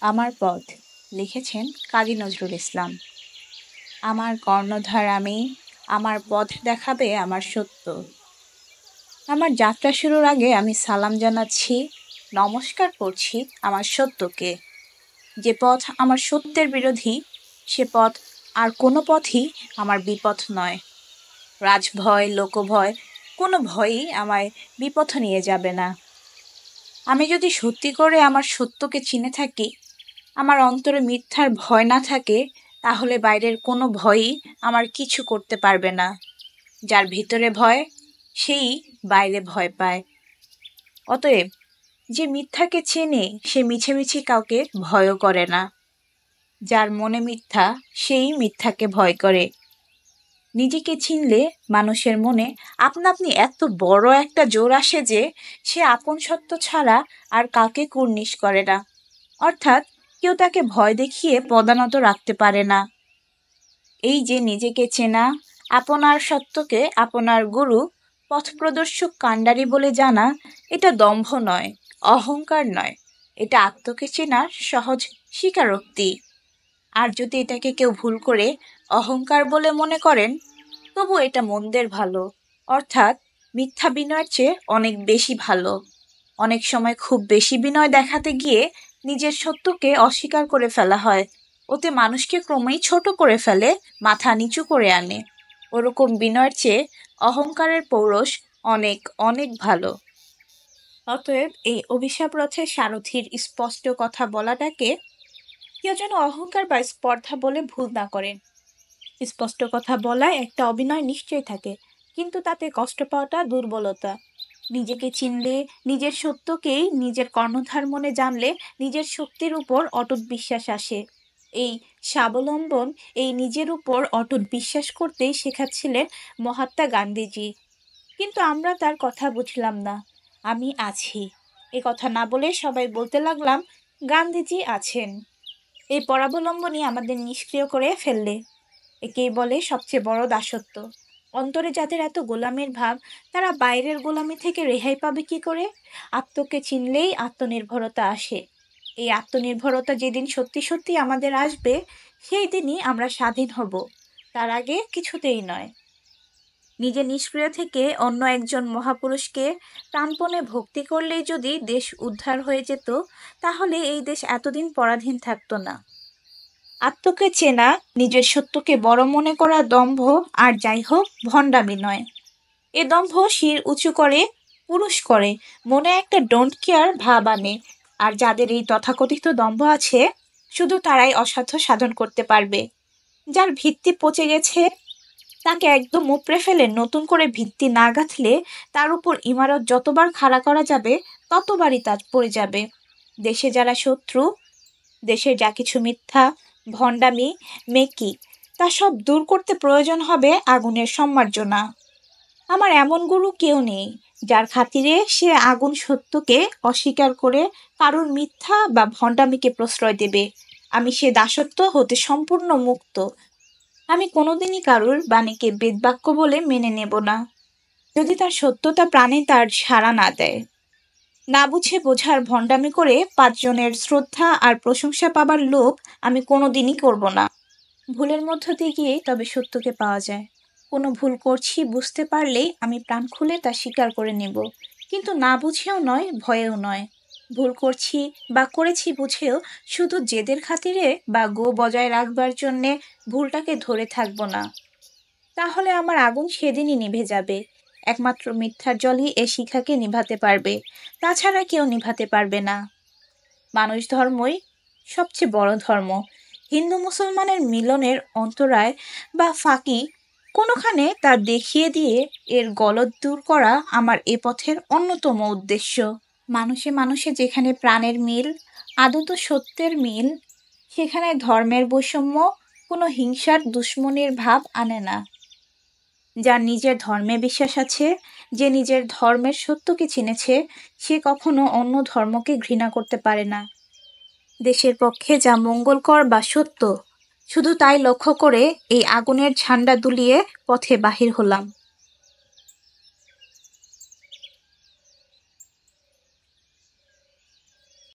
আমার পথ লিখেছেন কাজী নজরুল ইসলাম। আমার কর্ণধার আমি, আমার পথ দেখাবে আমার সত্য। আমার যাত্রা শুরুর আগে আমি সালাম জানাচ্ছি, নমস্কার করছি আমার সত্যকে। যে পথ আমার সত্যের বিরোধী, সে পথ আর কোনো পথই আমার বিপথ নয়। রাজভয়, লোকভয়, কোনো ভয়ই আমায় বিপথ নিয়ে যাবে না। আমি যদি সত্যি করে আমার সত্যকে চিনে থাকি, আমার অন্তরে মিথ্যার ভয় না থাকে, তাহলে বাইরের কোনো ভয়ই আমার কিছু করতে পারবে না। যার ভিতরে ভয়, সেই বাইরে ভয় পায়। অতএব যে মিথ্যাকে চেনে, সে মিছেমিছি কাউকে ভয়ও করে না। যার মনে মিথ্যা, সেই মিথ্যাকে ভয় করে। নিজেকে চিনলে মানুষের মনে আপনা আপনি এত বড় একটা জোর আসে যে সে আপন সত্য ছাড়া আর কাউকে কুর্নিশ করে না। অর্থাৎ কেউ তাকে ভয় দেখিয়ে পদানত রাখতে পারে না। এই যে নিজেকে চেনা, আপনার সত্যকে আপনার গুরু, পথপ্রদর্শক কাণ্ডারি বলে জানা, এটা দম্ভ নয়, অহংকার নয়, এটা আত্মকে চেনার সহজ স্বীকারোক্তি। আর যদি এটাকে কেউ ভুল করে অহংকার বলে মনে করেন, তবু এটা মন্দের ভালো, অর্থাৎ মিথ্যা বিনয়ের চেয়ে অনেক বেশি ভালো। অনেক সময় খুব বেশি বিনয় দেখাতে গিয়ে নিজের সত্যকে অস্বীকার করে ফেলা হয়। ওতে মানুষকে ক্রমেই ছোট করে ফেলে, মাথা নিচু করে আনে। ওরকম বিনয়ের চেয়ে অহংকারের পৌরষ অনেক অনেক ভালো। অতএব এই অভিশাপ রথের সারথির স্পষ্ট কথা বলাটাকে কেউ যেন অহংকার বা স্পর্ধা বলে ভুল না করেন। স্পষ্ট কথা বলায় একটা অভিনয় নিশ্চয়ই থাকে, কিন্তু তাতে কষ্ট পাওয়াটা দুর্বলতা। নিজেকে চিনলে, নিজের সত্যকেই নিজের কর্ণধার মনে জানলে নিজের শক্তির উপর অটুট বিশ্বাস আসে। এই স্বাবলম্বন, এই নিজের উপর অটুট বিশ্বাস করতেই শেখাচ্ছিলেন মহাত্মা গান্ধীজি। কিন্তু আমরা তার কথা বুঝলাম না। আমি আছি এ কথা না বলে সবাই বলতে লাগলাম গান্ধীজি আছেন। এই পরাবলম্বনই আমাদের নিষ্ক্রিয় করে ফেললে। একেই বলে সবচেয়ে বড় দাসত্ব। অন্তরে যাদের এত গোলামির ভাব, তারা বাইরের গোলামি থেকে রেহাই পাবে কি করে? আত্মকে চিনলেই আত্মনির্ভরতা আসে। এই আত্মনির্ভরতা যেদিন সত্যি সত্যি আমাদের আসবে, সেই দিনই আমরা স্বাধীন হব। তার আগে কিছুতেই নয়। নিজে নিষ্ক্রিয় থেকে অন্য একজন মহাপুরুষকে প্রাণপণে ভক্তি করলেই যদি দেশ উদ্ধার হয়ে যেত, তাহলে এই দেশ এতদিন পরাধীন থাকতো না। আত্মকে চেনা, নিজের সত্যকে বড় মনে করা দম্ভ, আর যাই হোক ভণ্ডামি নয়। এ দম্ভ শির উঁচু করে, পুরুষ করে, মনে একটা ডোন্ট কেয়ার ভাব আনে। আর যাদের এই তথাকথিত দম্ভ আছে, শুধু তারাই অসাধ্য সাধন করতে পারবে। যার ভিত্তি পচে গেছে, তাকে একদম উপড়ে ফেলে নতুন করে ভিত্তি না গাঁথলে তার উপর ইমারত যতবার খাড়া করা যাবে, ততবারই তা পড়ে যাবে। দেশে যারা শত্রু, দেশের যা কিছু মিথ্যা, ভণ্ডামি, মেকি, তা সব দূর করতে প্রয়োজন হবে আগুনের সম্মার্জনা। আমার এমন গুরু কেউ নেই যার খাতিরে সে আগুন সত্যকে অস্বীকার করে কারুর মিথ্যা বা ভণ্ডামিকে প্রশ্রয় দেবে। আমি সে দাসত্ব হতে সম্পূর্ণ মুক্ত। আমি কোনোদিনই কারুর বাণীকে বেদবাক্য বলে মেনে নেব না, যদি তার সত্যতা প্রাণে তার সাড়া না দেয়। না বুঝে বোঝার ভণ্ডামি করে 5 জনের শ্রদ্ধা আর প্রশংসা পাবার লোভ আমি কোনোদিনই করব না। ভুলের মধ্য দিয়ে গিয়েই তবে সত্যকে পাওয়া যায়। কোনো ভুল করছি বুঝতে পারলেই আমি প্রাণ খুলে তা স্বীকার করে নেব, কিন্তু না বুঝেও নয়, ভয়েও নয়। ভুল করছি বা করেছি বুঝেও শুধু জেদের খাতিরে বা গো বজায় রাখবার জন্যে ভুলটাকে ধরে থাকবো না। তাহলে আমার আগুন সেদিনই নিভে যাবে। একমাত্র মিথ্যার জলই এ শিখাকে নিভাতে পারবে, তাছাড়া কেউ নিভাতে পারবে না। মানুষ ধর্মই সবচেয়ে বড় ধর্ম। হিন্দু মুসলমানের মিলনের অন্তরায় বা ফাঁকি কোনোখানে তা দেখিয়ে দিয়ে এর গলদ দূর করা আমার এ পথের অন্যতম উদ্দেশ্য। মানুষে মানুষে যেখানে প্রাণের মিল, আদত সত্যের মিল, সেখানে ধর্মের বৈষম্য কোনো হিংসার দুশ্মনির ভাব আনে না। যার নিজের ধর্মে বিশ্বাস আছে, যে নিজের ধর্মের সত্যকে চিনেছে, সে কখনো অন্য ধর্মকে ঘৃণা করতে পারে না। দেশের পক্ষে যা মঙ্গলকর বা সত্য, শুধু তাই লক্ষ্য করে এই আগুনের ঝান্ডা দুলিয়ে পথে বাহির হলাম।